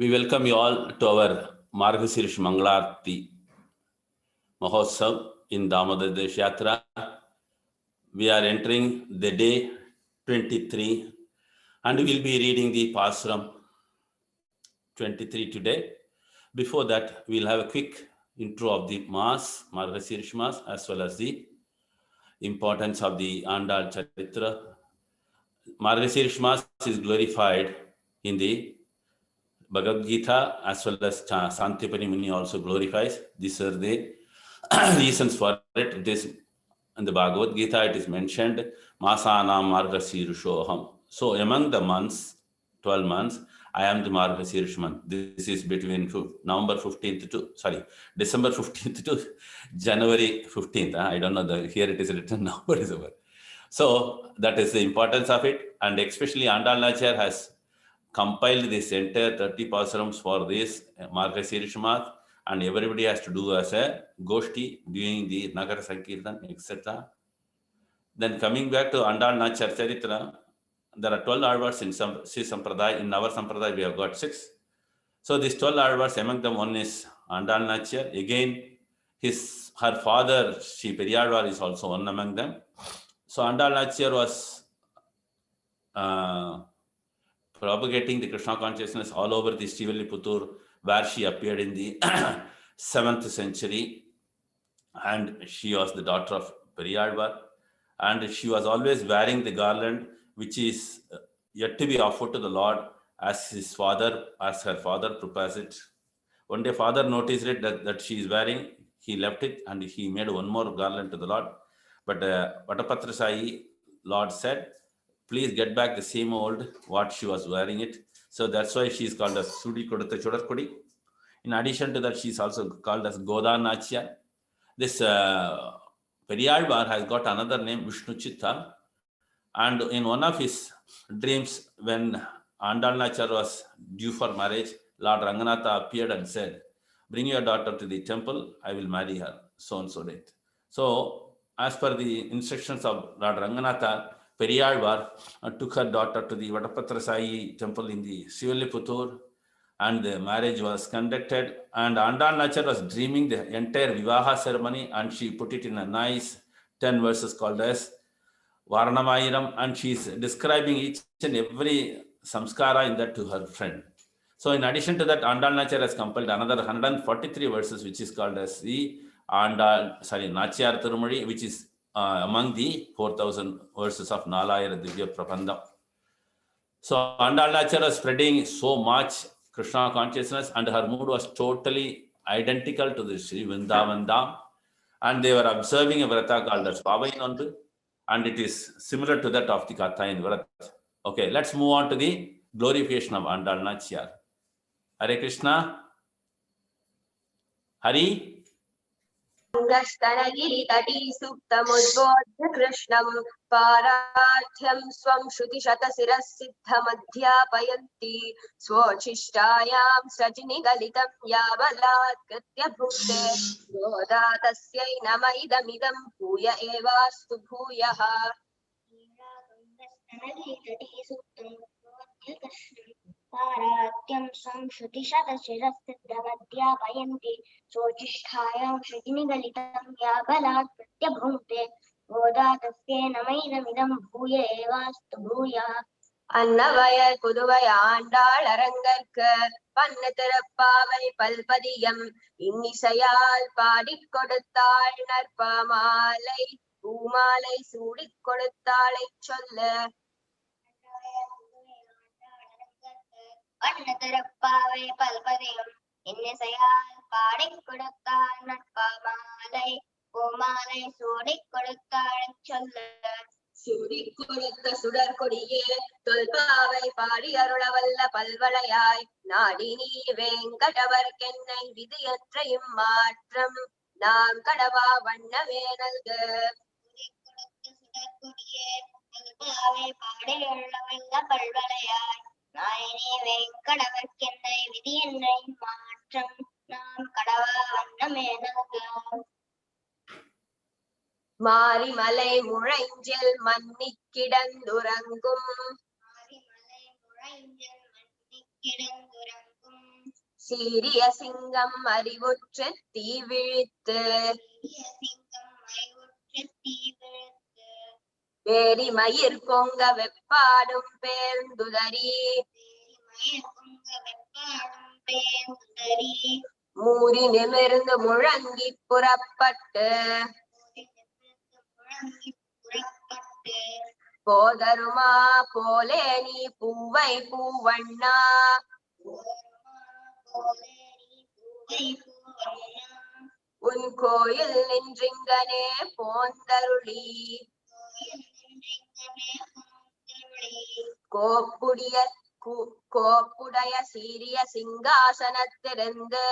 We welcome you all to our Margasirish Mangalarti Mahotsav in Damodar Desh Yatra. We are entering the day 23 and we will be reading the Pasuram 23 today. Before that, we will have a quick intro of the Mass, Margasirish Mass, as well as the importance of the Andal Charitra. Margasirish Mass is glorified in the Bhagavad Gita as well as Santipani Muni also glorifies. These are the reasons for it. It is in the Bhagavad Gita, it is mentioned, Masanam Margasirushoham. So among the months, 12 months, I am the Margasirish month. This is between December 15th to January 15th. I don't know, here it is written November, December. So that is the importance of it. And especially Andal Nachar has compiled this entire 30 pasarams for this Margasirish month, and everybody has to do as a Goshti during the Nagara Sankirtan, etc. Then coming back to Andal Nachar Charitra, there are 12 Alvars in some Sampradaya. In our Sampradaya, we have got 6. So these 12 Alvars, among them one is Andal Nachar. Again, her father, Sri Periyalvar, is also one among them. So Andal Nachar was propagating the Krishna consciousness all over the Srivilliputtur, where she appeared in the 7th century. And she was the daughter of Periyalvar. And she was always wearing the garland, which is yet to be offered to the Lord as her father prepares it. One day, father noticed it that she is wearing. He left it and he made one more garland to the Lord. But Vatapatra Sai, Lord said, please get back the same old what she was wearing it. So that's why she is called as Sudi Kodutta Chodarkodi. In addition to that, she is also called as Goda Nachya. This Periyalvar has got another name, Vishnu Chitta. And in one of his dreams, when Andal Nachar was due for marriage, Lord Ranganatha appeared and said, bring your daughter to the temple, I will marry her, so and so date. So, as per the instructions of Lord Ranganatha, Periyalvar took her daughter to the Vatapatra Sai temple in the Srivilliputtur, and the marriage was conducted. And Andal Nachar was dreaming the entire Vivaha ceremony, and she put it in a nice 10 verses called as Varnamayiram, and she is describing each and every samskara in that to her friend. So in addition to that, Andal Nachar has compiled another 143 verses, which is called as the Nachyar Tirumazhi, which is among the 4,000 verses of Nalayara Divya Prabandham. So Andal Nachar was spreading so much Krishna consciousness, and her mood was totally identical to the Sri Vrindavan Dham. And they were observing a vrata called as Pavainondu, and it is similar to that of the Kathayan Vrat. Okay, let's move on to the glorification of Andal Nachar. Hare Krishna. Hari. स्तनगिरितटी सुप्तमुद्बोध्य कृष्णं पारार्थ्यं स्वं श्रुतिशतशिरः सिद्धमध्यापयन्ति स्वोच्छिष्टायां सृजनिगलितं यावलात्कृत्य भुक्ते गोदा तस्यै नम इदमिदं भूय एवास्तु भूयः. पारात्यं संश्रुतिशतशिरःसिद्धमध्यापयन्ति स्वोच्छिष्टायां सृजनिगलितं याबलात् प्रत्यभुङ्क्ते गोदा तस्यै नमैदमिदं भूय एवास्तु भूयः. அன்னவயல் புதுவை ஆண்டாள் அரங்கற்கு பண்ணு திறப்பாவை பல்பதியம் இன்னிசையால் பாடிக் கொடுத்தாள் நற்பமாலை பூமாலை சூடிக் கொடுத்தாளை சொல்ல. அன்னதிறப்பாவை பல்பதியம் இன்னிசையால் பாடிக் கொடுத்தாள் நற்பமாலை பூமாலை சூடிக் கொடுத்தாளை சொல்ல. சூடிக் கொடுத்த சுடற்கொடியே தொல்பாவை பாடி அருளவல்ல பல்வளையாய் நாடி நீ வேங்கடவர்க்கென்னை விதி என்ற இம்மாற்றம் நாம் கடவா வண்ணமே நல்க. சுடற்கொடியே தொல்பாவை பாடி அருளவல்ல பல்வளையாய் நாயினே வேங்கடவர்க்கென்னை விதி என்ற இம்மாற்றம் நாம் கடவா வண்ணமே நல்க. மாரிமலை முழைஞ்சில் மன்னிக் கிடந்துறங்கும் சீரிய சிங்கம் அறிவுற்று தீவிழித்து வேரி மயிர் பொங்க வெப்பாடும் பேர்ந்துதறி மூறி நிமிர்ந்து முழங்கி புறப்பட்டு போதருமா போலே நீ பூவை பூவண்ணா உன் கோயில் நின்றிங்கனே போந்தருளி கோப்புடைய சீரிய சிங்காசனத்திலிருந்து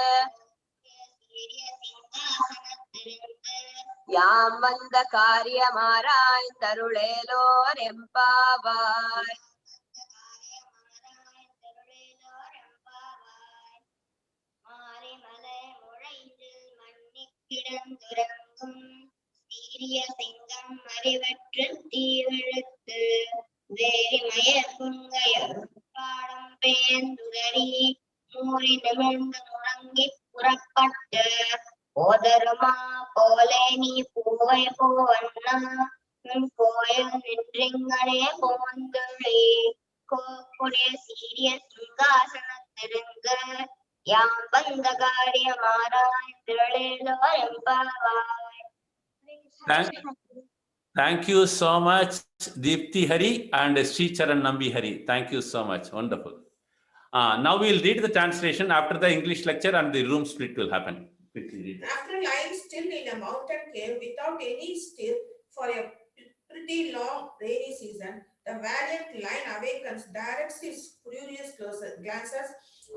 யாம் வந்த காரியமாராய்ந்தருளேலோர் எம்பாவாய். கிடந்துறங்கும் சீரிய சிங்கம் அறிவற்று தீவிழுத்து வேரி மயர் பாடம் பேந்துதறி மூறி நிமிர்ந்து முழங்கி புறப்பட்டு போதருமா போலே நீ பூவை பூவண்ணா உன் கோயில் நின்றிங்கனே போந்துள்ளி கோப்புடைய சீரிய சிங்காசனத்திருங்க யாம் வந்த காரியமாராய்ந்தருளேலோர் எம்பாவாய். Thank you so much, Deepthi Hari and Sri Charan Nambi Hari. Thank you so much. Wonderful. Now we'll read the translation after the English lecture and the room split will happen. Quickly read. After lying still in a mountain cave without any stir for a pretty long rainy season, the valiant lion awakens, directs his furious glances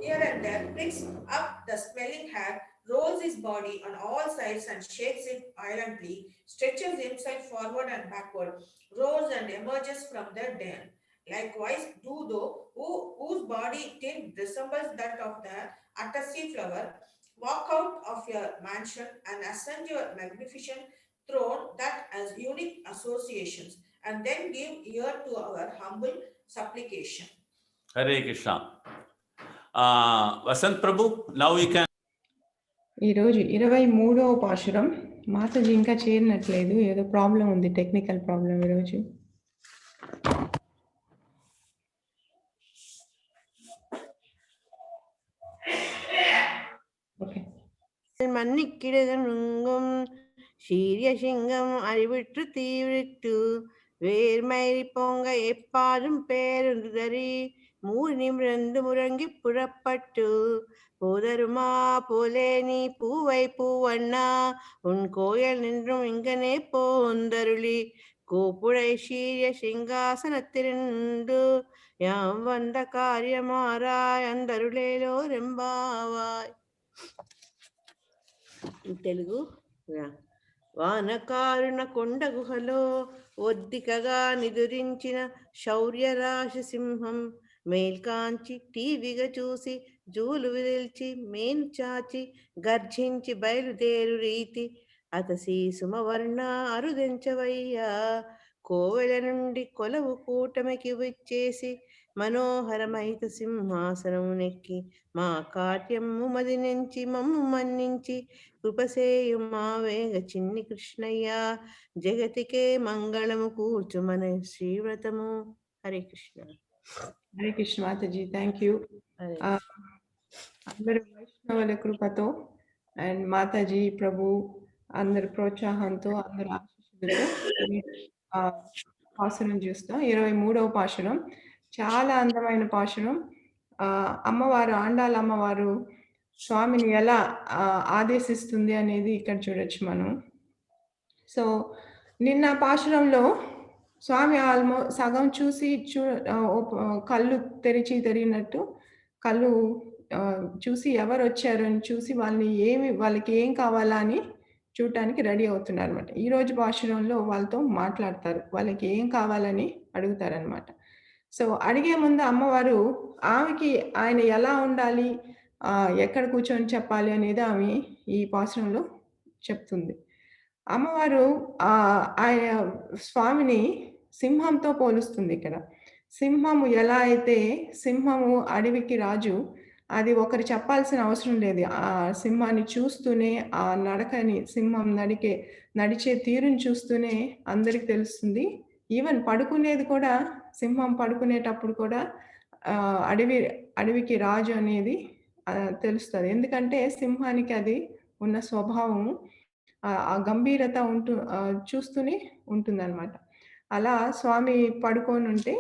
here and there, picks up the smelling hair, rolls his body on all sides and shakes it violently, stretches himself forward and backward, roars and emerges from the den. Likewise, do thou, whose body tint resembles that of the Atasi flower, walk out of your mansion and ascend your magnificent throne that has unique associations, and then give ear to our humble supplication. Hare Krishna. Vasant Prabhu, now we can. ఈరోజు 23వ పాశురం. మాతాజీ ఇంకా చేరినట్లేదు, ఏదో problem ఉంది, technical problem ఈరోజు. Okay. மன்னிக்கிடனுங்கும் சீரிய சிங்கம் அறிவிற்று தீவிட்டு வேர்மயிரி பொங்க எப்பாரும் பேருந்தறி மூறி நிமிர்ந்து முழங்கி புறப்பட்டு போதருமா போலே நீ பூவை பூவண்ணா உன் கோயில் நின்றும் இங்கனே போந்தருளி கோப்புடை சீரிய சிங்காசனத்திலிருந்து யாம் வந்த காரியமாராய் అందరులేలో రెంబావాయ్. తెలుగు. వానకారుణ కొండ గుహలో ఒద్దికగా నిదురించిన శౌర్యరాశి సింహం మేల్కాంచి టీవీగా చూసి జూలు విదిల్చి మేను చాచి గర్జించి బయలుదేరు రీతి అతసి సుమవర్ణ అరుదించవయ్యా కోవెల నుండి కొలవు కూటమికి విచ్చేసి మనోహరమైత సింహాసనం నెక్కి మా కార్యము మది నుంచి మమ్ము మన్నించి కృపసేయు మా వేగ చిన్ని కృష్ణయ్య జగతికే మంగళము కూర్చుమన శ్రీవ్రతము. హరే కృష్ణ. Hare Krishna Mataji, thank you. అందరు వైష్ణవుల కృపతో అండ్ మాతాజీ ప్రభు అందరి ప్రోత్సాహంతో అందరు ఆశీస్సులతో పాశురం చూస్తాం. 23వ పాశురం చాలా అందమైన పాశురం. అమ్మవారు, ఆండాల అమ్మవారు స్వామిని ఎలా ఆదేశిస్తుంది అనేది ఇక్కడ చూడొచ్చు మనం. సో నిన్న పాశురంలో స్వామి సగం చూసి కళ్ళు తెరిచినట్టు కళ్ళు చూసి ఎవరు వచ్చారు అని చూసి వాళ్ళకి ఏం కావాలా అని చూడటానికి రెడీ అవుతున్నారు అనమాట. ఈరోజు పాశురంలో వాళ్ళతో మాట్లాడతారు, వాళ్ళకి ఏం కావాలని అడుగుతారనమాట. సో అడిగే ముందు అమ్మవారు ఆమెకి ఆయన ఎలా ఉండాలి, ఎక్కడ కూర్చొని చెప్పాలి అనేది ఆమె ఈ పాశురంలో చెప్తుంది. అమ్మవారు ఆయన స్వామిని సింహంతో పోలుస్తుంది. ఇక్కడ సింహము ఎలా అయితే, సింహము అడవికి రాజు, అది ఒకరు చెప్పాల్సిన అవసరం లేదు. ఆ సింహాన్ని చూస్తూనే, ఆ నడకని సింహం నడిచే తీరుని చూస్తూనే అందరికి తెలుస్తుంది. ఈవెన్ పడుకునేది కూడా సింహం పడుకునేటప్పుడు కూడా అడవికి రాజు అనేది తెలుస్తది. ఎందుకంటే సింహానికి అది ఉన్న స్వభావం ఆ గంభీరత చూస్తూనే ఉంటుందనమాట. అలా స్వామి పడుకోనుంటే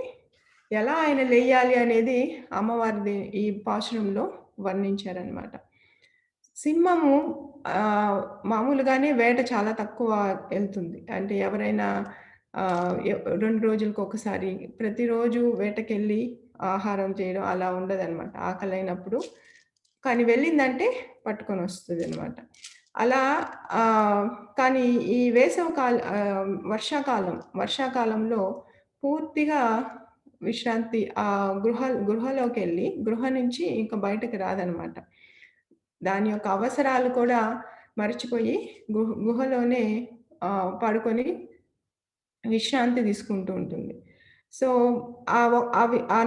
ఎలా ఆయన లెయ్యాలి అనేది అమ్మవారిది ఈ పాశురంలో వర్ణించారనమాట. సింహము మామూలుగానే వేట చాలా తక్కువ ఎళ్తుంది. అంటే ఎవరైనా 2 రోజులకొకసారి ప్రతిరోజు వేటకెళ్ళి ఆహారం చేయడం అలా ఉండదనమాట. ఆకలైనప్పుడు కానీ వెళ్ళిందంటే పట్టుకొనొస్తదనమాట. అలా కానీ ఈ వర్షాకాలంలో పూర్తిగా విశ్రాంతి గృహలోకెళ్ళి గృహ నుంచి ఇంక బయటకి రాదనమాట. దాని యొక్క అవసరాలు కూడా మర్చిపోయి గుహలోనే పడుకొని విశ్రాంతి తీసుకుంటూ ఉంటుంది. సో, ఆ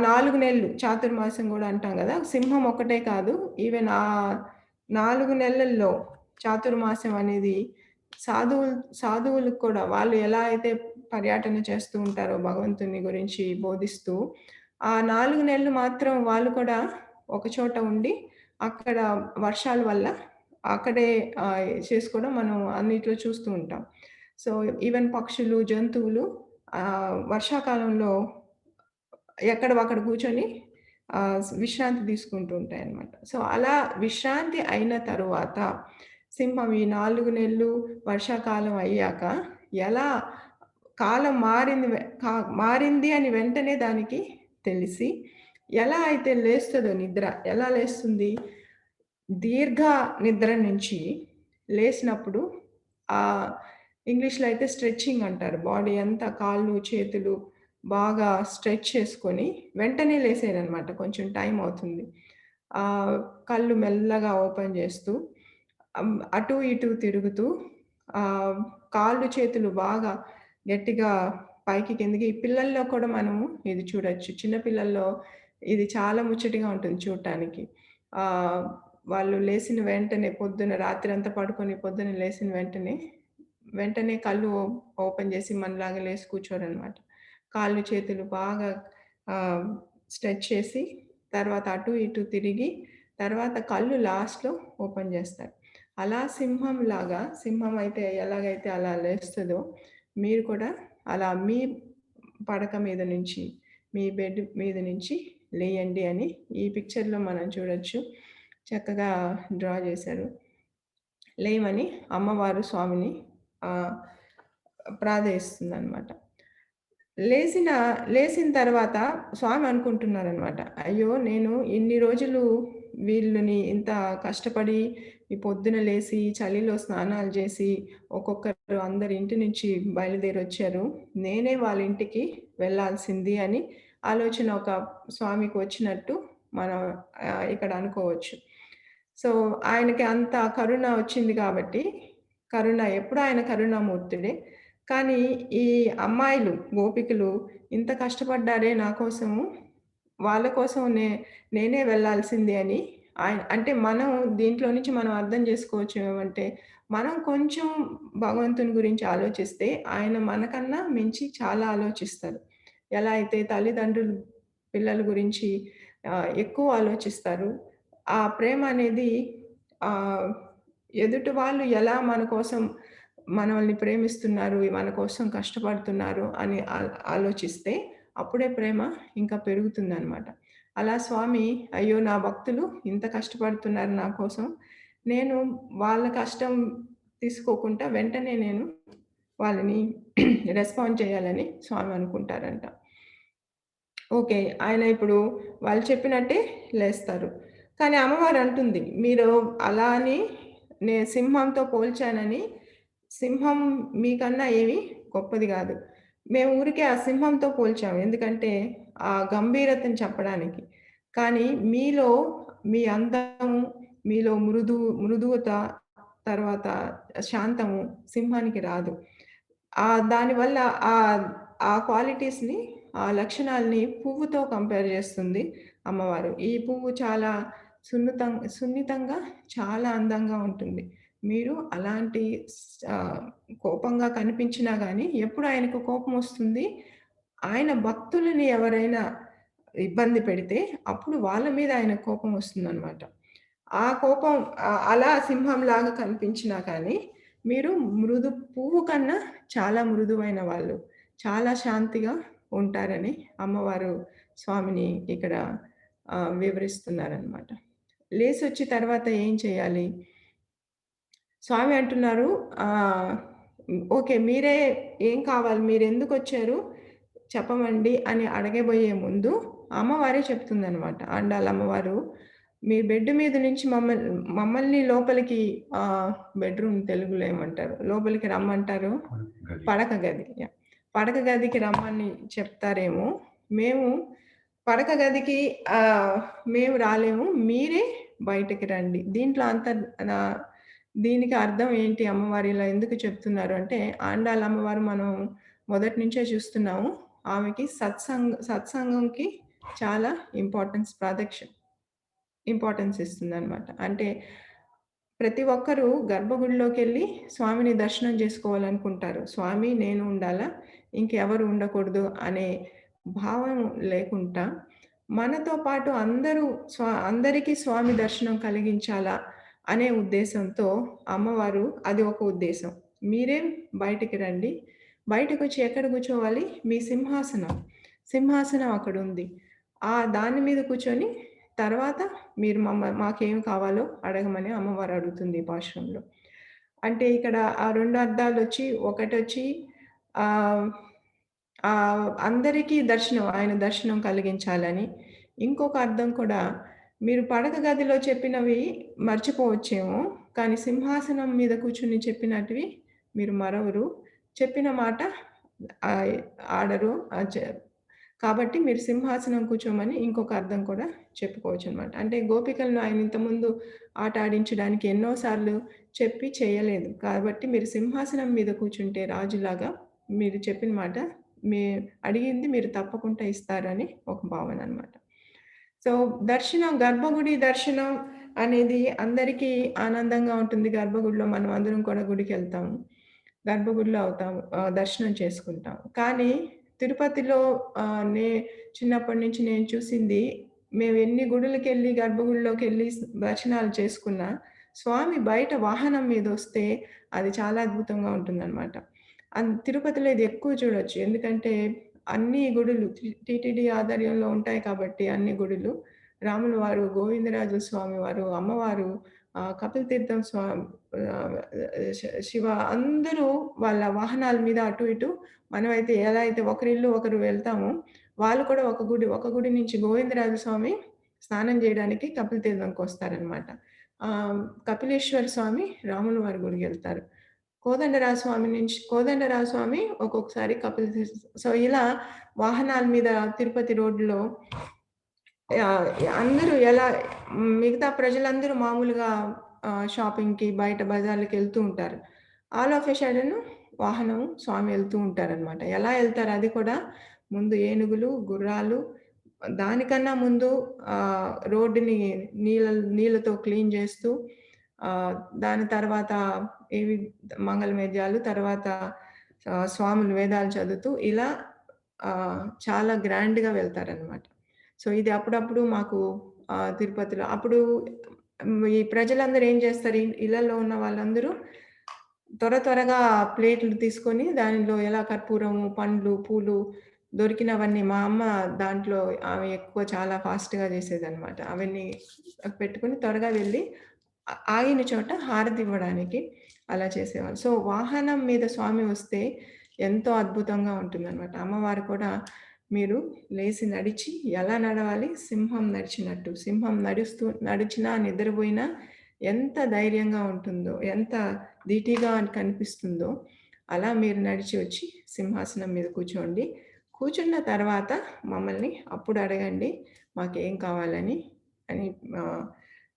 4 నెలలు చాతుర్మాసం గూడా అంటాం గదా! సింహం ఒక్కటే కాదు. ఈవెన్ ఆ 4 నెలల్లో చాతుర్మాసం అనేది సాధువులకు కూడా వాళ్ళు ఎలా అయితే పర్యటన చేస్తూ ఉంటారో భగవంతుని గురించి బోధిస్తూ, ఆ 4 నెలలు మాత్రం వాళ్ళు కూడా ఒక చోట ఉండి, అక్కడ వర్షాల వల్ల అక్కడే చేసుకోవడం మనం అన్నిట్లో చూస్తూ ఉంటాం. సో, ఈవెన్ పక్షులు, జంతువులు వర్షాకాలంలో ఎక్కడివక్కడ కూర్చొని విశ్రాంతి తీసుకుంటూ ఉంటాయన్నమాట. సో, అలా విశ్రాంతి అయిన తరువాత సింహం ఈ 4 నెలలు వర్షాకాలం అయ్యాక ఎలా కాలం మారింది అని వెంటనే దానికి తెలిసి, ఎలా అయితే లేస్తదో ఎలా లేస్తుంది? దీర్ఘ నిద్ర నుంచి లేసినప్పుడు ఇంగ్లీష్‌లో అయితే స్ట్రెచింగ్ అంటారు. బాడీ అంతా కాళ్ళు, చేతులు బాగా స్ట్రెచ్ చేసుకొని వెంటనే లేసేదనమాట. కొంచెం టైం అవుతుంది. కళ్ళు మెల్లగా ఓపెన్ చేస్తూ అటు ఇటు తిరుగుతూ కాళ్ళు, చేతులు బాగా గట్టిగా పైకి కిందకి ఈ పిల్లల్లో కూడా మనము ఇది చూడొచ్చు. చిన్న పిల్లల్లో ఇది చాలా ముచ్చటగా ఉంటుంది చూడటానికి. వాళ్ళు లేసిన వెంటనే రాత్రంతా పడుకొని పొద్దున లేసిన వెంటనే కళ్ళు ఓపెన్ చేసి మనలాగా లేసి కూర్చోరనమాట. కాళ్ళు, చేతులు బాగా స్ట్రెచ్ చేసి, తర్వాత అటు ఇటు తిరిగి, తర్వాత కళ్ళు లాస్ట్‌లో ఓపెన్ చేస్తారు. అలా సింహం అయితే ఎలాగైతే అలా లేస్తదో, మీరు కూడా అలా మీ పడక మీద నుంచి, మీ బెడ్ మీద నుంచి లేయండి అని ఈ పిక్చర్‌లో మనం చూడొచ్చు. చక్కగా డ్రా చేశారు. లేయమని అమ్మవారు స్వామిని ప్రార్థిస్తుందనమాట. లేసిన తర్వాత స్వామి అనుకుంటున్నారనమాట. అయ్యో! నేను ఇన్ని రోజులు వీళ్ళని ఇంత కష్టపడి ఈ పొద్దున లేసి, చలిలో స్నానాలు చేసి, ఒక్కొక్కరు అందరి ఇంటి నుంచి బయలుదేరొచ్చారు. నేనే వాళ్ళ ఇంటికి వెళ్ళాల్సింది అని ఆలోచన ఒక స్వామికి వచ్చినట్టు మనం ఇక్కడ అనుకోవచ్చు. సో, ఆయనకి అంత కరుణ వచ్చింది కాబట్టి, ఎప్పుడు ఆయన కరుణామూర్తుడే. కానీ ఈ అమ్మాయిలు, గోపికలు ఇంత కష్టపడ్డారే నా కోసము, వాళ్ళ కోసం నేనే వెళ్ళాల్సింది అని అంటే మనం దీంట్లో నుంచి మనం అర్థం చేసుకోవచ్చు ఏమంటే, మనం కొంచెం భగవంతుని గురించి ఆలోచిస్తే, ఆయన మనకన్నా మించి చాలా ఆలోచిస్తారు. ఎలా అయితే తల్లిదండ్రులు పిల్లల గురించి ఎక్కువ ఆలోచిస్తారు. ఆ ప్రేమ అనేది ఎదుటి వాళ్ళు ఎలా మన కోసం మనల్ని ప్రేమిస్తున్నారు, మన కోసం కష్టపడుతున్నారు అని ఆలోచిస్తే అప్పుడే ప్రేమ ఇంకా పెరుగుతుందనమాట. అలా స్వామి అయ్యో! నా భక్తులు ఇంత కష్టపడుతున్నారు నా కోసం. నేను వాళ్ళ కష్టం తీసుకోకుండా వెంటనే నేను వాళ్ళని రెస్పాండ్ చేయాలని స్వామి అనుకుంటారంట. ఓకే. ఆయన ఇప్పుడు వాళ్ళు చెప్పినట్టే లేస్తారు. కానీ అమ్మవారు అంటుంది, మీరు అలా అని సింహంతో పోల్చానని, సింహం మీకన్నా ఏమి గొప్పది గాదు. మేము ఊరికే ఆ సింహంతో పోల్చాము. ఎందుకంటే, ఆ గంభీరతను చెప్పడానికి. కానీ మీలో మీ అందము, మీలో మృదువత, తర్వాత శాంతము సింహానికి రాదు. దానివల్ల ఆ క్వాలిటీస్‌ని, ఆ లక్షణాల్ని పువ్వుతో కంపేర్ చేస్తుంది అమ్మవారు. ఈ పువ్వు చాలా సున్నితంగా చాలా అందంగా ఉంటుంది. మీరు అలాంటి కోపంగా కనిపించినా గానీ, ఎప్పుడు ఆయనకు కోపమొస్తుంది, ఆయన భక్తులని ఎవరైనా ఇబ్బంది పెడితే, అప్పుడు వాళ్ళ మీద ఆయనకు కోపమొస్తుందనమాట. ఆ కోపం అలా సింహంలాగా కనిపించినా కానీ, మీరు పువ్వు కన్నా చాలా మృదువైన వాళ్ళు. చాలా శాంతిగా ఉంటారని అమ్మవారు స్వామిని ఇక్కడ వివరిస్తున్నారనమాట. లేసొచ్చి తర్వాత ఏం చేయాలి? స్వామి అంటున్నారు ఓకే. మీరే ఏం కావాలి? మీరెందుకొచ్చారు? చెప్పమండి అని అడగబోయే ముందు అమ్మవారే చెప్తుందనమాట. ఆండాళ్ళ అమ్మవారు, మీ బెడ్ మీద నుంచి మమ్మల్ని లోపలికి బెడ్‌రూమ్ తెలుగులో ఏమంటారు? లోపలికి రమ్మంటారు? పడక గది. యాహ్! పడక గదికి రమ్మని చెప్తారేమో. మేము పడక గదికి మేము రాలేము. మీరే బయటకి రండి. దీంట్లో దీనికి అర్థం ఏంటి? అమ్మవారు ఇలా ఎందుకు చెప్తున్నారు అంటే, ఆండాళ్ళ అమ్మవారు మనం మొదటి నుంచే చూస్తున్నాము. ఆమెకి సత్సంగంకి చాలా ఇంపార్టెన్స్ ఇస్తుందనమాట. అంటే ప్రతి ఒక్కరు గర్భగుడిలోకెళ్ళి స్వామిని దర్శనం చేసుకోవాలనుకుంటారు. స్వామి నేను ఉండాలా, ఇంకెవరు ఉండకూడదు అనే భావం లేకుండా, మనతో పాటు అందరికీ స్వామి దర్శనం కలిగించాలా అనే ఉద్దేశంతో అమ్మవారు అది ఒక ఉద్దేశం. మీరేం బయటికి రండి. బయటకొచ్చి ఎక్కడ కూర్చోవాలి? మీ సింహాసనం అక్కడుంది. దాని మీద కూర్చొని తర్వాత మీరు మాకేం కావాలో అడగమని అమ్మవారు అడుగుతుంది ఈ పాశురంలో. అంటే ఇక్కడ ఆ 2 అర్థాలొచ్చి, ఒకటొచ్చి అందరికీ ఆయన దర్శనం కలిగించాలని. ఇంకొక అర్థం కూడా, మీరు పడక గదిలో చెప్పినవి మర్చిపోవచ్చేమో, కానీ సింహాసనం మీద కూర్చొని చెప్పినటివి మీరు మరవరు. చెప్పిన మాట ఆడరు. కాబట్టి మీరు సింహాసనం కూర్చోమని ఇంకొక అర్థం కూడా చెప్పుకోవచ్చనమాట. అంటే గోపికలను ఆయన ఇంతకుముందు ఆట ఆడించడానికి ఎన్నో సార్లు చెప్పి చేయలేదు. కాబట్టి మీరు సింహాసనం మీద కూర్చుంటే రాజులాగా మీరు చెప్పిన మాట అడిగింది మీరు తప్పకుండా ఇస్తారని ఒక భావన అనమాట. సో, గర్భగుడి దర్శనం అనేది అందరికీ ఆనందంగా ఉంటుంది. గర్భగుడిలో మనం అందరం కూడా గుడికెళ్తాము. గర్భగుడిలో దర్శనం చేసుకుంటాం. కానీ తిరుపతిలో చిన్నప్పటి నుంచి నేను చూసింది, మేము ఎన్ని గుడులకెళ్ళి, గర్భగుడిలోకెళ్ళి దర్శనాలు చేసుకున్నా, స్వామి బయట వాహనం మీదొస్తే అది చాలా అద్భుతంగా ఉంటుందనమాట. తిరుపతిలో ఇది ఎక్కువ చూడొచ్చు. ఎందుకంటే అన్ని గుడులు టీటీడీ ఆధ్వర్యంలో ఉంటాయి కాబట్టి అన్ని గుడులు, రాముల వారు, గోవిందరాజుల స్వామి వారు, అమ్మవారు, కపిల తీర్థం శివ అందరూ వాళ్ళ వాహనాల మీద అటు ఇటు, మనమైతే ఎలా అయితే ఒకరిల్లు ఒకరు వెళ్తామో, వాళ్ళు కూడా ఒక గుడి నుంచి గోవిందరాజ స్వామి స్నానం చేయడానికి కపిల తీర్థంకొస్తారనమాట. కపిలేశ్వర స్వామి రాముల వారి గుడికెళ్తారు. కోదండరాజ స్వామి ఒక్కొక్కసారి సో, ఇలా వాహనాల మీద తిరుపతి రోడ్డులో అందరూ మిగతా ప్రజలందరూ మామూలుగా షాపింగ్‌కి బయట బజార్‌లకి వెళ్తూ ఉంటారు. ఆల్ ఆఫ్ ఎ సడెన్ వాహనం స్వామి వెళ్తూ ఉంటారనమాట. ఎలా వెళ్తారు? అది కూడా ముందు ఏనుగులు, గుర్రాలు, దానికన్నా ముందు రోడ్డుని నీళ్ళతో క్లీన్ చేస్తూ, దాని తర్వాత ఏవి మంగళవాద్యాలు, తర్వాత స్వాములు వేదాలు చదువుతూ ఇలా చాలా గ్రాండ్‌గా వెళ్తారనమాట. సో, ఇది అప్పుడప్పుడు మాకు తిరుపతిలో అప్పుడు ఈ ప్రజలందరూ ఏం చేస్తారు, ఇళ్ళల్లో ఉన్న వాళ్ళందరూ త్వరగా ప్లేట్లు తీసుకొని దానిలో ఎలా కర్పూరము, పండ్లు, పూలు దొరికినవన్నీ, మా అమ్మ దాంట్లో ఆమె ఎక్కువ చాలా ఫాస్ట్‌గా చేసేదనమాట. అవన్నీ పెట్టుకొని త్వరగా వెళ్ళి ఆగిన చోట హారతి ఇవ్వడానికి అలా చేసేవాళ్ళు. సో, వాహనం మీద స్వామి వస్తే ఎంతో అద్భుతంగా ఉంటుందనమాట. అమ్మవారు కూడా మీరు లేసి నడిచి ఎలా నడవాలి? సింహం నడిచినట్టు. సింహం నడిచినా, నిద్రపోయినా ఎంత ధైర్యంగా ఉంటుందో, ఎంత ధీటుగా కనిపిస్తుందో, అలా మీరు నడిచి వచ్చి సింహాసనం మీద కూర్చోండి. కూర్చున్న తర్వాత మమ్మల్ని అప్పుడు అడగండి మాకేం కావాలని అని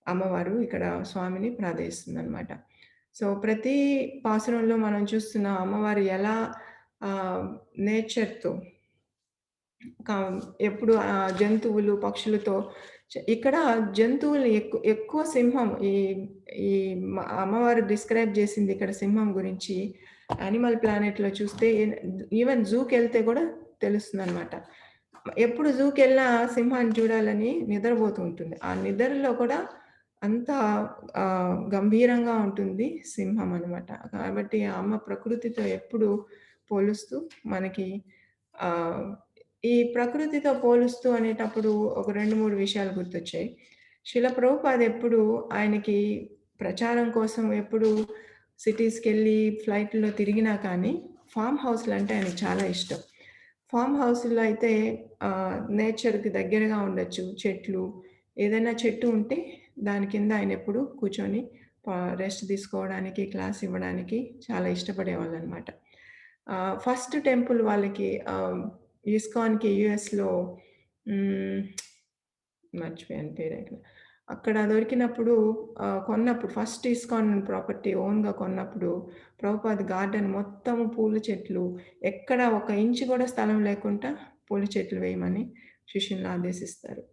అమ్మవారు ఇక్కడ స్వామిని ప్రార్థిస్తుందనమాట. సో, ప్రతి పాసురంలో మనం చూస్తున్నాం అమ్మవారు ఎలా నేచర్‌తో ఎప్పుడు జంతువులు, పక్షులతో ఇక్కడ జంతువులు ఎక్కువ సింహం ఈ ఈ అమ్మవారు డిస్క్రైబ్ చేసింది ఇక్కడ సింహం గురించి యానిమల్ ప్లానెట్లో చూస్తే ఈవెన్ జూకి వెళ్తే కూడా తెలుస్తుంది అనమాట. ఎప్పుడు జూకి వెళ్ళినా సింహాన్ని చూడాలని నిద్రపోతూ ఉంటుంది. ఆ నిద్రలో కూడా అంత గంభీరంగా ఉంటుంది సింహం అనమాట. కాబట్టి ఆ అమ్మ ప్రకృతితో ఎప్పుడు పోలుస్తూ మనకి ఈ ప్రకృతితో పోలుస్తూ అనేటప్పుడు ఒక 2-3 విషయాలు గుర్తొచ్చాయి. శిల ప్రభుపాద ఎప్పుడు ఆయనకి ప్రచారం కోసం ఎప్పుడు సిటీస్‌కెళ్ళి ఫ్లైట్‌లో తిరిగినా కానీ ఫార్మ్ హౌస్‌లు అంటే ఆయనకి చాలా ఇష్టం. ఫార్మ్ హౌస్‌లో అయితే నేచర్‌కి దగ్గరగా ఉండొచ్చు. చెట్లు, ఏదైనా చెట్టు ఉంటే దాని కింద ఆయన ఎప్పుడు కూర్చొని రెస్ట్ తీసుకోవడానికి, క్లాస్ ఇవ్వడానికి చాలా ఇష్టపడేవాళ్ళనమాట. ఫస్ట్ టెంపుల్ వాళ్ళకి ఇస్కాన్‌కి యూఎస్‌లో మర్చిపోయాను పేరు. అక్కడ దొరికినప్పుడు కొన్నప్పుడు ఫస్ట్ ఇస్కాన్ ప్రాపర్టీ ఓన్‌గా కొన్నప్పుడు ప్రభుపాద్ గార్డెన్ మొత్తం పూల చెట్లు, ఎక్కడ 1 ఇంచ్ కూడా స్థలం లేకుండా పూల చెట్లు వేయమని శిష్యుల్ని ఆదేశిస్తారు.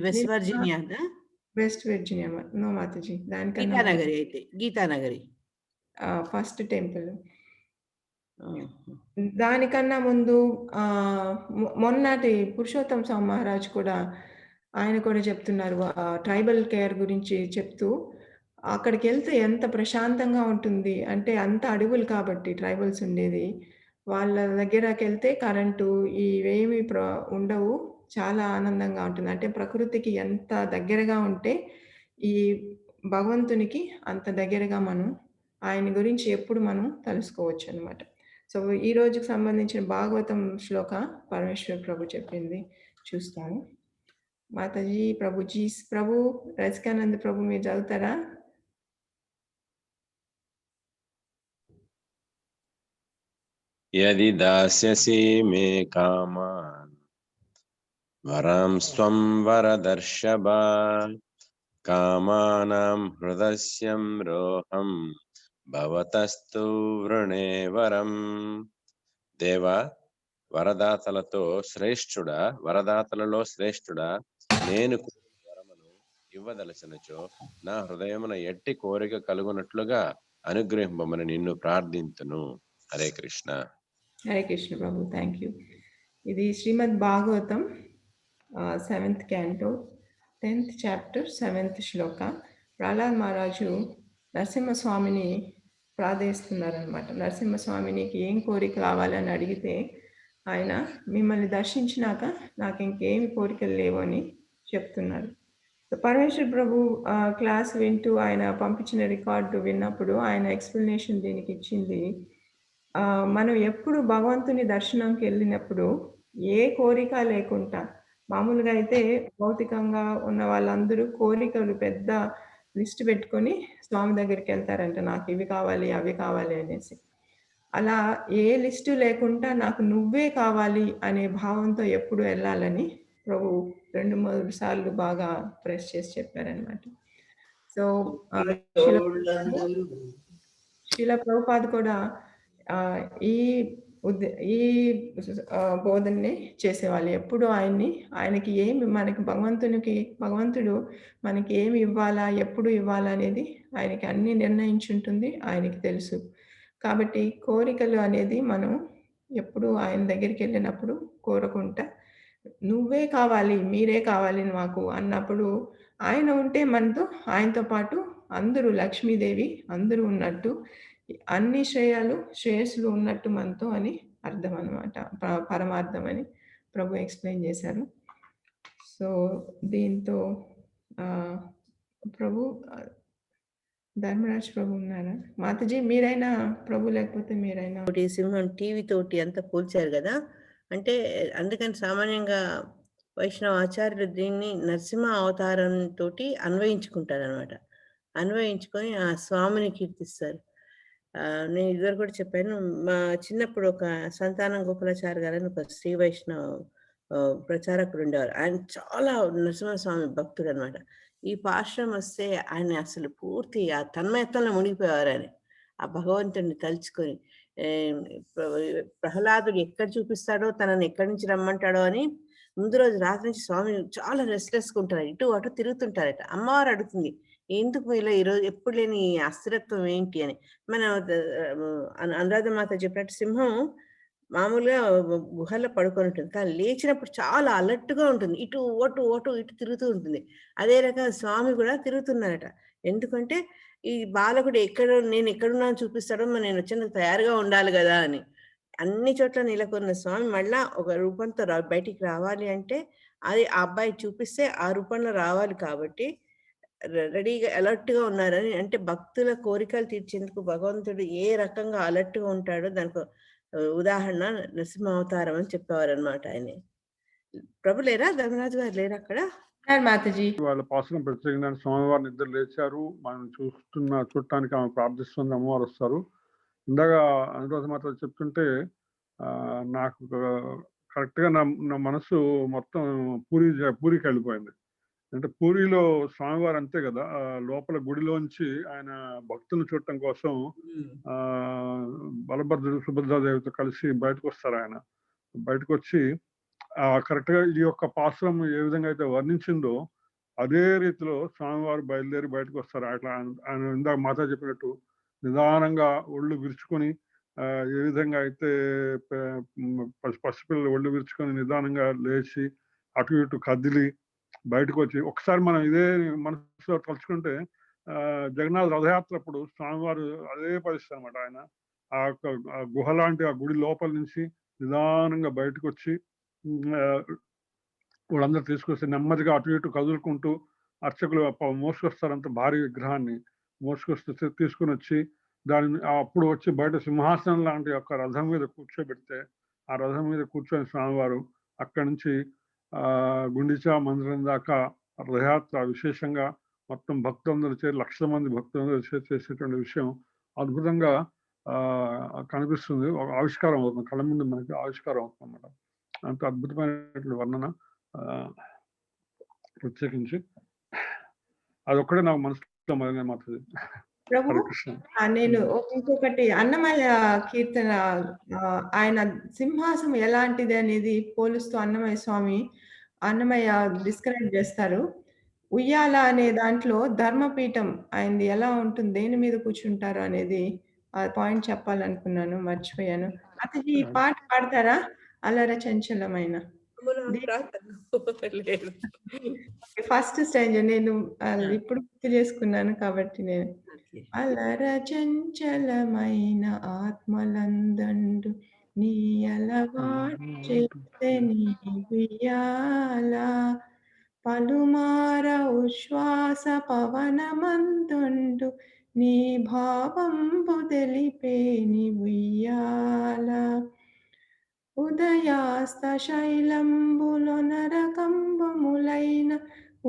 వెస్ట్ వర్జీనియాదా? West Virginia no Mataji. దానికన్నా గీతానగరి అయితే గీతానగరి ఫస్ట్ టెంపుల్. దానికన్నా ముందు మొన్నటి పురుషోత్తం స్వామి మహారాజ్ కూడా ఆయన కూడా చెప్తున్నారు ట్రైబల్ కేర్ గురించి చెప్తూ, అక్కడికెళ్తే ఎంత ప్రశాంతంగా ఉంటుంది అంటే అంత అడవులు కాబట్టి ట్రైబల్స్ ఉండేది. వాళ్ళ దగ్గరకెళ్తే కరెంటు ఇవేమి ఉండవు. చాలా ఆనందంగా ఉంటుంది. అంటే ప్రకృతికి ఎంత దగ్గరగా ఉంటే ఈ భగవంతునికి అంత దగ్గరగా మనం ఆయన గురించి ఎప్పుడు మనం తెలుసుకోవచ్చనమాట. సో, ఈ రోజుకి సంబంధించిన భాగవతం శ్లోక పరమేశ్వర ప్రభు చెప్పింది చూస్తాను. మాతాజీ, ప్రభుజీ, ప్రభు రసికానంద్ ప్రభు మీరు చదువుతారా? యది దాస్యసి మే కామాన్ వరం స్వం వరదర్శభ కామానాం హృదస్యం రోహం భవతస్తు వృణే వరం. దేవా, వరదాతలలో శ్రేష్ఠుడా నేను వరమును ఇవ్వదలసినచో నా హృదయమున ఎట్టి కోరిక కలుగునట్లుగా అనుగ్రహింపమని నిన్ను ప్రార్థింతును. హరే కృష్ణ. హరే కృష్ణ ప్రభు. Thank you. ఇది Shrimad Bhagavatam 7th canto 10th chapter 7th శ్లోక. ప్రహ్లాద్ మహారాజు నరసింహస్వామిని ప్రార్థిస్తున్నారనమాట. నరసింహస్వామినికి ఏం కోరిక కావాలని అడిగితే ఆయన మిమ్మల్ని దర్శించినాక నాకు ఇంకేమి కోరికలు లేవు అని చెప్తున్నారు. పరమేశ్వర ప్రభు క్లాస్ వింటూ ఆయన పంపించిన రికార్డు విన్నప్పుడు ఆయన ఎక్స్ప్లెనేషన్ దీనికి ఇచ్చింది. మనం ఎప్పుడు భగవంతుని దర్శనంకి వెళ్ళినప్పుడు ఏ కోరిక లేకుండా, మామూలుగా అయితే భౌతికంగా ఉన్న వాళ్ళందరూ కోరికలు పెద్ద లిస్ట్ పెట్టుకొని స్వామి దగ్గరికి వెళ్తారంట, నాకు ఇవి కావాలి అవి కావాలి అనేసి. అలా ఏ లిస్టు లేకుండా నాకు నువ్వే కావాలి అనే భావంతో ఎప్పుడు వెళ్ళాలని ప్రభు 2-3 సార్లు బాగా ప్రెస్ చేసి చెప్పారనమాట. సో శిల ప్రభుపాద్ కూడా ఈ బోధనని చేసేవాళ్ళు. ఎప్పుడు ఆయనకి ఏమి మనకి భగవంతుడు మనకి ఏమి ఇవ్వాలా, ఎప్పుడు ఇవ్వాలా అనేది ఆయనకి అన్ని నిర్ణయించుంటుంది, ఆయనకి తెలుసు. కాబట్టి కోరికలు అనేది మనం ఎప్పుడు ఆయన దగ్గరికి వెళ్ళినప్పుడు కోరకుంటా, నువ్వే కావాలి, మీరే కావాలి మాకు అన్నప్పుడు ఆయన ఉంటే మనతో, ఆయనతో పాటు అందరూ లక్ష్మీదేవి అందరూ ఉన్నట్టు, అన్ని శ్రేయస్సులు ఉన్నట్టు మనతో అని అర్థం అనమాట. పరమార్థం అని ప్రభు ఎక్స్ప్లెయిన్ చేశారు. సో దీంతో ప్రభు ధర్మరాజ్ ప్రభు ఉన్నారా? మాతాజీ మీరైనా ప్రభు, లేకపోతే మీరైనా? సింహం టీవీ తోటి అంతా పోల్చారు కదా, అంటే అందుకని సామాన్యంగా వైష్ణవ ఆచార్యులు దీన్ని నరసింహ అవతారం తోటి అన్వయించుకుంటారు అనమాట. అన్వయించుకొని ఆ స్వామిని కీర్తిస్తారు. నేను ఇదివరకు కూడా చెప్పాను, మా చిన్నప్పుడు ఒక సంతానం గోపాలాచారి గారు అని ఒక శ్రీ వైష్ణవ ప్రచారకుడు ఉండేవారు. ఆయన చాలా నరసింహస్వామి భక్తుడు అనమాట. ఈ పాశ్రం వస్తే ఆయన అసలు పూర్తి ఆ తన్మయత్వంలో మునిగిపోయేవారు. ఆయన ఆ భగవంతుడిని తలుచుకొని ప్రహ్లాదుడు ఎక్కడ చూపిస్తాడో, తనని ఎక్కడి నుంచి రమ్మంటాడో అని ముందు రోజు రాత్రి నుంచి స్వామి చాలా రెస్ట్లెస్గా ఉంటారు, ఇటు అటు తిరుగుతుంటారట. అమ్మవారు అడుగుతుంది, ఎందుకు ఇలా ఈరోజు ఎప్పుడు లేని ఈ అస్థిరత్వం ఏంటి అని. మన అనురాధ మాత చెప్పినట్టు సింహం మామూలుగా గుహల్లో పడుకొని ఉంటుంది, కానీ లేచినప్పుడు చాలా అలర్ట్గా ఉంటుంది, ఇటు ఇటు తిరుగుతూ ఉంటుంది. అదే రకంగా స్వామి కూడా తిరుగుతున్నారట. ఎందుకంటే ఈ బాలకుడు నేను ఎక్కడున్నా చూపిస్తాడో, మరి నేను వచ్చేందుకు తయారుగా ఉండాలి కదా అని. అన్ని చోట్ల నెలకొన్న స్వామి మళ్ళా ఒక రూపంతో బయటికి రావాలి అంటే అది ఆ అబ్బాయి చూపిస్తే ఆ రూపంలో రావాలి. కాబట్టి రెడీగా అలర్ట్గా ఉన్నారని, అంటే భక్తుల కోరికలు తీర్చేందుకు భగవంతుడు ఏ రకంగా అలర్ట్గా ఉంటాడో దానికి ఉదాహరణ నరసింహ అవతారం అని చెప్పేవారు అనమాట. ఆయన ప్రభు లేరా, ధర్మరాజు గారు లేరా అక్కడ? మాతాజీ వాళ్ళ పాసనం ప్రత్యేకంగా స్వామివారిని ఇద్దరు లేచారు, మనం చూడటానికి ఆమె ప్రార్థిస్తుంది, అమ్మవారు వస్తారు. ఇందాక అనురాధ మాత చెప్తుంటే నాకు కరెక్ట్గా నా మనసు మొత్తం పూరికి వెళ్ళిపోయింది. అంటే పూరిలో స్వామివారు అంతే కదా, లోపల గుడిలోంచి ఆయన భక్తులను చూడటం కోసం బలభద్రుడు సుభద్రాదేవితో కలిసి బయటకు వస్తారు. ఆయన బయటకు వచ్చి కరెక్ట్ గా ఈ యొక్క పాశ్రం ఏ విధంగా అయితే వర్ణించిందో అదే రీతిలో స్వామివారు బయలుదేరి బయటకు వస్తారు. అట్లా ఆయన ఇందాక మాత చెప్పినట్టు నిదానంగా ఒళ్ళు విరుచుకొని, ఏ విధంగా అయితే పసిపిల్లలు ఒళ్ళు విరుచుకొని నిదానంగా లేచి అటు ఇటు కదిలి బయటకు వచ్చి, ఒకసారి మనం ఇదే మనసులో తలుచుకుంటే జగన్నాథ రథయాత్ర అప్పుడు స్వామివారు అదే పరిస్థితి అనమాట. ఆయన ఆ గుహ లాంటి ఆ గుడి లోపల నుంచి నిదానంగా బయటకు వచ్చి వాళ్ళందరూ తీసుకొస్తే నెమ్మదిగా అటు ఇటు కదులుకుంటూ అర్చకులు మోసుకొస్తారంత భారీ విగ్రహాన్ని మోసుకొస్తే తీసుకుని వచ్చి దాని అప్పుడు వచ్చి బయట సింహాసనం లాంటి ఒక రథం మీద కూర్చోబెడితే ఆ రథం మీద కూర్చొని స్వామివారు అక్కడి నుంచి గుండిచా మందిరం దాకా రథయాత్ర విశేషంగా మొత్తం భక్తులందరూ చేరి 1,00,000 మంది భక్తులందరూ చేసేటువంటి విషయం అద్భుతంగా కనిపిస్తుంది. ఒక ఆవిష్కారం అవుతుంది, కళ్ళ ముందు మనకి ఆవిష్కారం అవుతుంది అన్నమాట. అంత అద్భుతమైనటువంటి వర్ణన ప్రత్యేకించి అదొక్కడే నాకు మనసులో మొదలైన మాత్రమే. ప్రభు నేను ఇంకొకటి అన్నమయ్య కీర్తన, ఆయన సింహాసనం ఎలాంటిది అనేది పోలుస్తూ అన్నమయ్య డిస్క్రైబ్ చేస్తారు. ఉయ్యాల అనే దాంట్లో ధర్మపీఠం ఆయనది ఎలా ఉంటుంది, దేని మీద కూర్చుంటారు అనేది ఆ పాయింట్ చెప్పాలనుకున్నాను, మర్చిపోయాను. అతని ఈ పాట పాడతారా? అలర చంచలమైన ఫస్ట్ స్టేజ్ నేను ఇప్పుడు గుర్తు చేసుకున్నాను కాబట్టి నేను. అలర చంచలమైన ఆత్మలందండు నీ అలవాటు చేస్తే నీ ఉయ్యాల, పలుమార ఉశ్వాస పవనమంతుండు నీ భావంబు తెలిపే నీ ఉయ్యాల, ఉదయాస్త శైలంబులొనరకంబములైన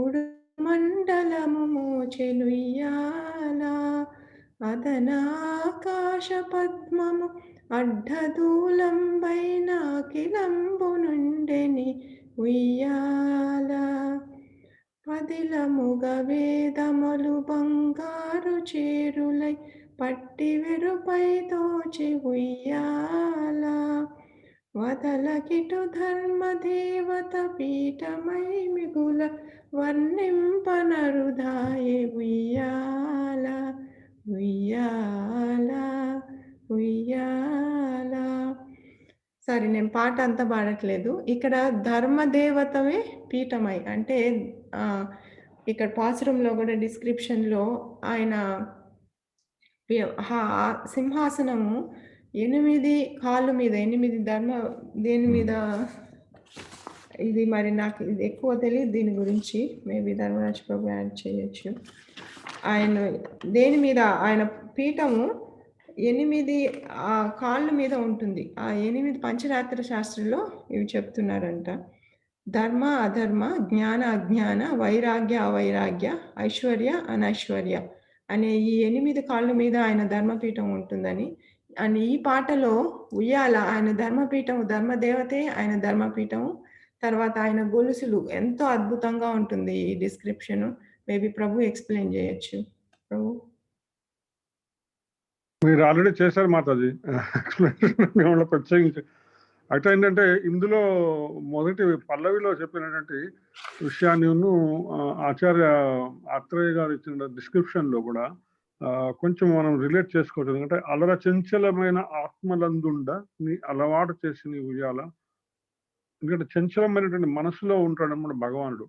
ఉడు మండలము మోచెనుయ్యాల, అదనాకాశ పద్మము అడ్డదూలంబైన అఖిలంబు నుండెని ఉయ్యాల, పదిలముగ వేదములు బంగారు చేరులై పట్టి వెరుపై తోచి ఉయ్యాల, వదలకిటు ధర్మదేవత పీఠమై మిగుల వర్ణింపనరుదాయే ఉయ్యాల, ఉయ్యాల, ఉయ్యాల. సరే, నేను పాట అంతా పాడట్లేదు. ఇక్కడ ధర్మదేవతమే పీఠమై అంటే ఇక్కడ పాసురంలో కూడా డిస్క్రిప్షన్లో ఆయన సింహాసనము 8 కాళ్ళ మీద 8 దేని మీద, ఇది మరి నాకు ఇది ఎక్కువ తెలియదు దీని గురించి, మేబీ ధర్మరాజ్ ప్రభు యాడ్ చేయొచ్చు. ఆయన దేని మీద, ఆయన పీఠము 8 కాళ్ళ మీద ఉంటుంది. ఆ 8 పంచరాత్ర శాస్త్రంలో ఇవి చెప్తున్నారంట. ధర్మ అధర్మ, జ్ఞాన అజ్ఞాన, వైరాగ్య అవైరాగ్య, ఐశ్వర్య అనైశ్వర్య అనే ఈ 8 కాళ్ళ మీద ఆయన ధర్మపీఠం ఉంటుందని. అండ్ ఈ పాటలో ఉయ్యాల ఆయన ధర్మపీఠము, ధర్మదేవతే ఆయన ధర్మపీఠము. తర్వాత ఆయన గొలుసులు ఎంతో అద్భుతంగా ఉంటుంది ఈ డిస్క్రిప్షన్. మేబీ ప్రభు ఎక్స్ప్లెయిన్ చేయొచ్చు. ప్రభు మీరు ఆల్రెడీ చేశారు మాతాజీ ఎక్స్ప్లెయిన్ ప్రత్యేకించి. అయితే ఏంటంటే ఇందులో మొదటి పల్లవిలో చెప్పినటువంటి విషయాన్ని ఆచార్య ఆత్రేయ గారు ఇచ్చిన డిస్క్రిప్షన్ లో కూడా కొంచెం మనం రిలేట్ చేసుకోవచ్చు. ఎందుకంటే అలర చంచలమైన ఆత్మలందుండ నీ అలవాటు చేసి నీ ఉయ్యాల. ఎందుకంటే చంచలమైనటువంటి మనసులో ఉంటాడు అన్నమాట భగవానుడు.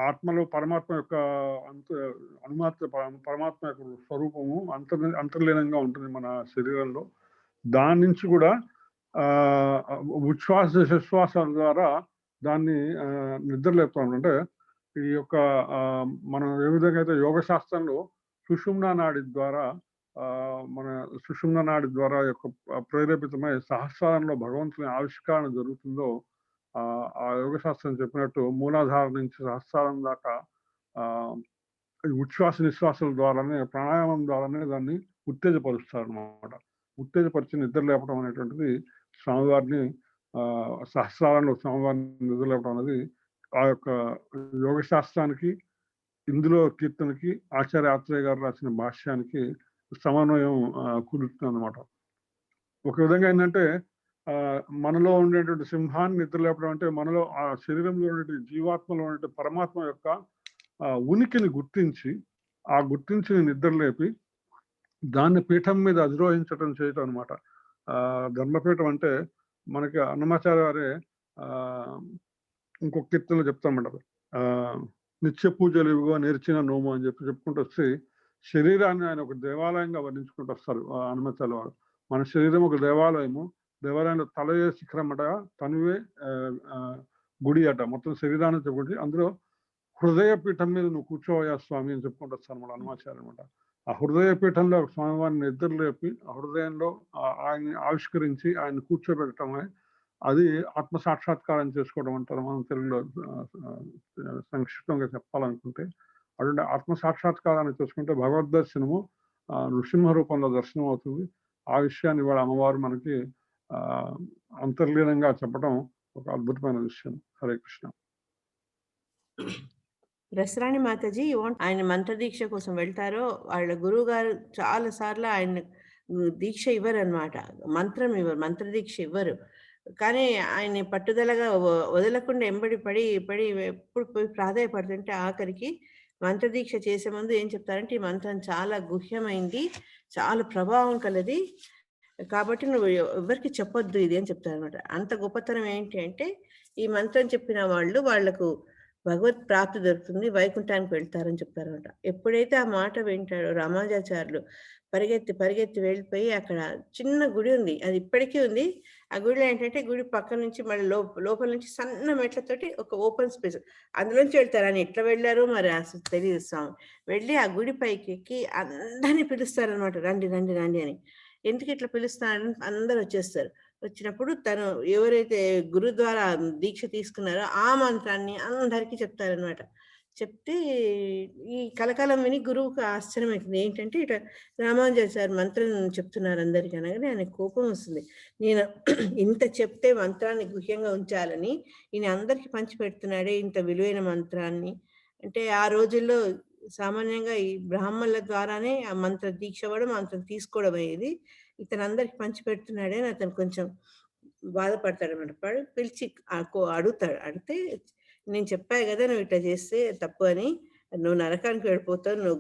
ఆత్మలో పరమాత్మ యొక్క పరమాత్మ యొక్క స్వరూపము అంతర్లీనంగా ఉంటుంది మన శరీరంలో. దాని నుంచి కూడా ఉచ్ఛ్వాస నిశ్వాసాల ద్వారా దాన్ని నిద్రలేపుతాం. అంటే ఈ యొక్క మనం ఏ విధంగా అయితే యోగ శాస్త్రంలో సుషుమ్నా నాడి ద్వారా మన సుషుమ్నా నాడి ద్వారా యొక్క ప్రేరేపితమై సహస్రారంలో భగవంతుని ఆవిష్కరణ జరుగుతుందో, ఆ యోగ శాస్త్రం చెప్పినట్టు మూలాధారం నుంచి సహస్రారం దాకా ఉచ్ఛ్వాస నిశ్వాసాల ద్వారానే, ప్రాణాయామం ద్వారానే దాన్ని ఉత్తేజపరుస్తారు అన్నమాట. ఉత్తేజపరిచి నిద్ర లేపడం అనేటువంటిది స్వామివారిని సహస్రారంలో స్వామివారిని నిద్ర లేపడం అనేది ఆ యొక్క యోగ శాస్త్రానికి, ఇందులో కీర్తనకి, ఆచార్య ఆత్రేయ గారు రాసిన భాష్యానికి సమన్వయం కుదురుతుంది అన్నమాట. ఒక విధంగా ఏంటంటే మనలో ఉండేటువంటి సింహాన్ని నిద్ర లేపడం అంటే మనలో ఆ శరీరంలో ఉండే జీవాత్మలో ఉండే పరమాత్మ యొక్క ఉనికిని గుర్తించి, ఆ గుర్తించి నిద్రలేపి దాన్ని పీఠం మీద అధిరోహించడం చేయటం అనమాట. ధర్మపీఠం అంటే మనకి అన్నమాచార్య వారే ఇంకొక కీర్తనలో చెప్తామంటారు, నిత్య పూజలు ఇవిగో నేర్చిన నోము అని చెప్పుకుంటూ వచ్చి శరీరాన్ని ఆయన ఒక దేవాలయంగా వర్ణించుకుంటూ వస్తారు అన్నమాచార్య వారు. మన శరీరం ఒక దేవాలయము, దేవాలయంలో తలయే శిఖరం అట, తనువే గుడి అట. మొత్తం శరీరాన్ని చెప్పుకుంటే అందులో హృదయ పీఠం మీద నువ్వు కూర్చోవయ్యా స్వామి అని చెప్పుకుంటూ వస్తాను మన అన్నమాచార్య అనమాట. ఆ హృదయ పీఠంలో స్వామివారిని నిద్రలేపి ఆ హృదయంలో ఆయన్ని ఆవిష్కరించి ఆయన కూర్చోబెట్టడమే అది ఆత్మ సాక్షాత్కారం చేసుకోవడం అంటారు మనం తెలుగులో సంక్షిప్తంగా చెప్పాలనుకుంటే. అటువంటి ఆత్మ సాక్షాత్కారాన్ని చేసుకుంటే భగవద్ దర్శనము నృసింహ రూపంలో దర్శనం అవుతుంది. ఆ విషయాన్ని ఇవాళ అమ్మవారు మనకి అంతర్లీనంగా చెప్పడం ఒక అద్భుతమైన విషయం. హరే కృష్ణ. రసరాణి మాతాజీ ఆయన మంత్రదీక్ష కోసం వెళ్తారో వాళ్ళ గురువు గారు చాలా సార్లు ఆయన దీక్ష ఇవ్వరు అనమాట, మంత్రం ఇవ్వరు, మంత్రదీక్ష ఇవ్వరు. కానీ ఆయన పట్టుదలగా వదలకుండా ఎంబడి పడి ఎప్పుడు పోయి ప్రాధాయపడుతుంటే ఆఖరికి మంత్రదీక్ష చేసే ముందు ఏం చెప్తారంటే, ఈ మంత్రం చాలా గుహ్యమైంది, చాలా ప్రభావం కలది, కాబట్టి నువ్వు ఎవరికి చెప్పొద్దు ఇది అని చెప్తారనమాట. అంత గొప్పతనం ఏంటి అంటే, ఈ మంత్రం చెప్పిన వాళ్లకు భగవత్ ప్రాప్తి దొరుకుతుంది, వైకుంఠానికి వెళ్తారని చెప్తారనమాట. ఎప్పుడైతే ఆ మాట వింటాడో రామానుజాచార్యులు పరిగెత్తి వెళ్ళిపోయి, అక్కడ చిన్న గుడి ఉంది, అది ఇప్పటికీ ఉంది. ఆ గుడిలో ఏంటంటే గుడి పక్క నుంచి మళ్ళీ లోపల నుంచి సన్న మెట్లతోటి ఒక ఓపెన్ స్పేస్, అందులోంచి వెళ్తారు. అని ఎట్లా వెళ్ళారో మరి అసలు తెలియదు స్వామి. వెళ్ళి ఆ గుడి పైకి ఎక్కి అందరినీ పిలుస్తారనమాట, రండి రండి రండి అని. ఎందుకు ఇట్లా పిలుస్తారని అందరు వచ్చేస్తారు. వచ్చినప్పుడు తను ఎవరైతే గురు ద్వారా దీక్ష తీసుకున్నారో ఆ మంత్రాన్ని అందరికీ చెప్తారనమాట. చెప్తే ఈ కలకాలం విని గురువుకు ఆశ్చర్యం అవుతుంది. ఏంటంటే ఇట్లా రామానుజాచార్య మంత్రం చెప్తున్నారు అందరికీ అనగానే ఆయన కోపం వస్తుంది. నేను ఇంత చెప్తే మంత్రాన్ని గుహ్యంగా ఉంచాలని ఈయన అందరికీ పంచి పెడుతున్నాడే ఇంత విలువైన మంత్రాన్ని. అంటే ఆ రోజుల్లో సామాన్యంగా ఈ బ్రాహ్మణుల ద్వారానే ఆ మంత్ర దీక్ష అవ్వడం, మంత్రం తీసుకోవడం అయ్యేది. ఇతను అందరికి పంచి పెడుతున్నాడే అని అతను కొంచెం బాధపడతాడు అనమాట. పిలిచి అడుగుతాడు. అడిగితే, నేను చెప్పా కదా నువ్వు ఇట్లా చేస్తే తప్పు అని, నువ్వు నరకానికి వెళ్ళిపోతావు, నువ్వు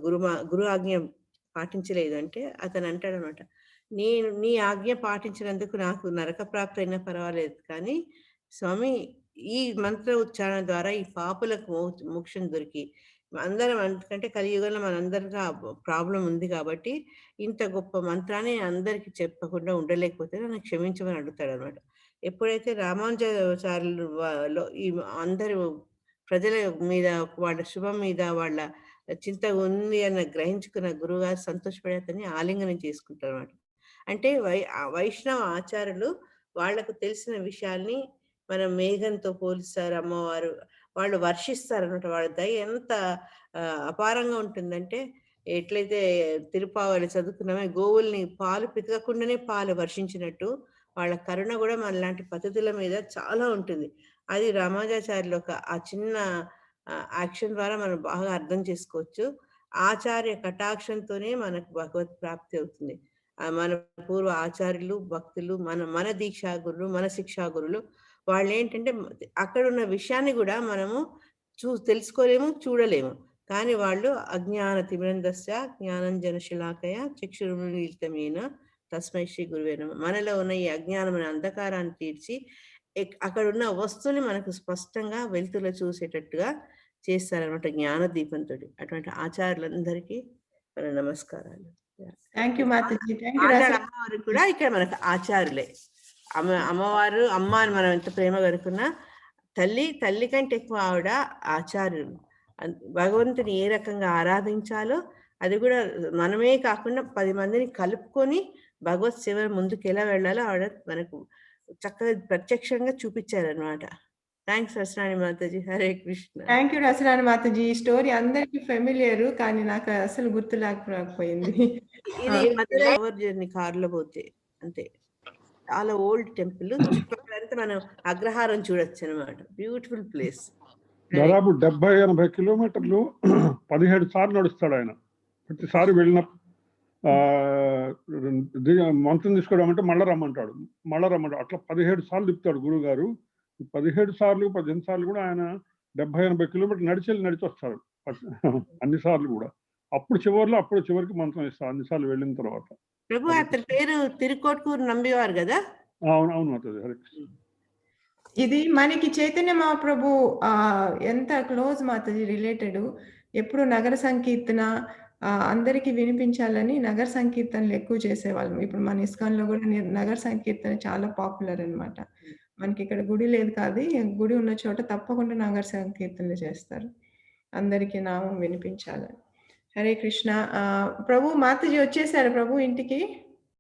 గురు ఆజ్ఞ పాటించలేదు అంటే అతను అంటాడు అనమాట, నేను నీ ఆజ్ఞ పాటించినందుకు నాకు నరక ప్రాప్తి అయినా పర్వాలేదు, కానీ స్వామి ఈ మంత్ర ఉచ్చారణ ద్వారా ఈ పాపులకు మోక్షం దొరికి అందరం, ఎందుకంటే కలియుగంలో మనందరికీ ప్రాబ్లం ఉంది కాబట్టి ఇంత గొప్ప మంత్రాన్ని అందరికి చెప్పకుండా ఉండలేకపోతే నన్ను క్షమించమని అడుగుతాడు అనమాట. ఎప్పుడైతే రామానుజాచార్యులు ఈ అందరూ ప్రజల మీద, వాళ్ళ శుభం మీద వాళ్ళ చింత ఉంది అన్న గ్రహించుకున్న గురువుగారు సంతోషపడి అతన్ని ఆలింగనం చేసుకుంటారు అనమాట. అంటే వైష్ణవ ఆచార్యులు వాళ్లకు తెలిసిన విషయాల్ని మనం మేఘంతో పోలిస్తారు అమ్మవారు, వాళ్ళు వర్షిస్తారు అనమాట. వాళ్ళ దయ ఎంత అపారంగా ఉంటుందంటే, ఎట్లయితే తిరుపావళి చదువుకున్నామే, గోవుల్ని పాలు పితకకుండానే పాలు వర్షించినట్టు వాళ్ళ కరుణ కూడా మనలాంటి పద్ధతుల మీద చాలా ఉంటుంది. అది రామానుజాచార్యులు ఆ చిన్న యాక్షన్ ద్వారా మనం బాగా అర్థం చేసుకోవచ్చు. ఆచార్య కటాక్షంతోనే మనకు భగవత్ ప్రాప్తి అవుతుంది. మన పూర్వ ఆచార్యులు, భక్తులు, మన దీక్షా గురులు, మన శిక్షా గురులు, వాళ్ళు ఏంటంటే అక్కడ ఉన్న విషయాన్ని కూడా మనము తెలుసుకోలేము, చూడలేము. కానీ వాళ్ళు అజ్ఞాన తిమిరంధస్య జ్ఞానంజన శిలాకయ చక్షురుమిలితమేన తస్మై శ్రీ గురువే నమః. మనలో ఉన్న ఈ అజ్ఞానమైన అంధకారాన్ని తీర్చి అక్కడ ఉన్న వస్తువుని మనకు స్పష్టంగా వెలుతులో చూసేటట్టుగా చేస్తారనమాట జ్ఞాన దీపంతో. అటువంటి ఆచార్యులందరికీ మన నమస్కారాలు. Thank you Mataji. Thank you. అమ్మవారు కూడా ఇక్కడ మనకు ఆచార్యులే. అమ్మవారు అమ్మ అని మనం ఎంత ప్రేమ కనుకున్నా తల్లి కంటే ఎక్కువ ఆవిడ ఆచార్యులు. భగవంతుని ఏ రకంగా ఆరాధించాలో అది కూడా మనమే కాకుండా 10 మందిని కలుపుకొని భగవత్ సేవ ముందుకు ఎలా వెళ్ళాలో ఆవిడ మనకు చక్కగా ప్రత్యక్షంగా చూపించారనమాట. Thanks Rasarani Mataji. Hare Krishna. Thank you Rasarani Mataji. ఈ స్టోరీ అందరికి ఫెమిలియర్, కానీ నాకు అసలు గుర్తు లేకపోయింది. ఇది మధురై జర్నీ కారులో పోతే అంతే. చాలా ఓల్డ్ టెంపుల్. చుట్టుపక్కలంతా మనం అగ్రహారం చూడొచ్చు అనమాట. Beautiful place. దాదాపు 70-80 కిలోమీటర్లు 17 సార్లు నడుస్తాడు ఆయన. ప్రతిసారి వెళ్ళిన మంత్రం తీసుకోవడం అంటే మళ్ళా రమ్మంటాడు. అట్లా 17 సార్లు తిప్పుతాడు గురువు గారు. 17 సార్లు 15 సార్లు కూడా ఆయన 70-80 కిలోమీటర్లు నడిచి వస్తాడు అన్ని సార్లు కూడా. అప్పుడు చివరికి మంత్రం ఇస్తాడు అన్ని సార్లు వెళ్ళిన తర్వాత. ప్రభు అతని పేరు తిరుకోట్కూరు నంబివారు కదా. అవును మాతాజీ. హరే కృష్ణ. ఇది మనకి చైతన్య మహాప్రభు ఎంత క్లోజ్ మాతాజీ రిలేటెడ్. ఎప్పుడు నగర సంకీర్తన అందరికీ వినిపించాలని నగర సంకీర్తనలు ఎక్కువ చేసేవాళ్ళం. ఇప్పుడు మన ఇస్కాన్లో కూడా నగర సంకీర్తన చాలా పాపులర్ అన్నమాట. మనకి ఇక్కడ గుడి లేదు కాదు, గుడి ఉన్న చోట తప్పకుండా నగర సంకీర్తనలు చేస్తారు, అందరికీ నామం వినిపించాలని. హరే కృష్ణ. ప్రభు మాతాజీ వచ్చేసారు ప్రభు ఇంటికి.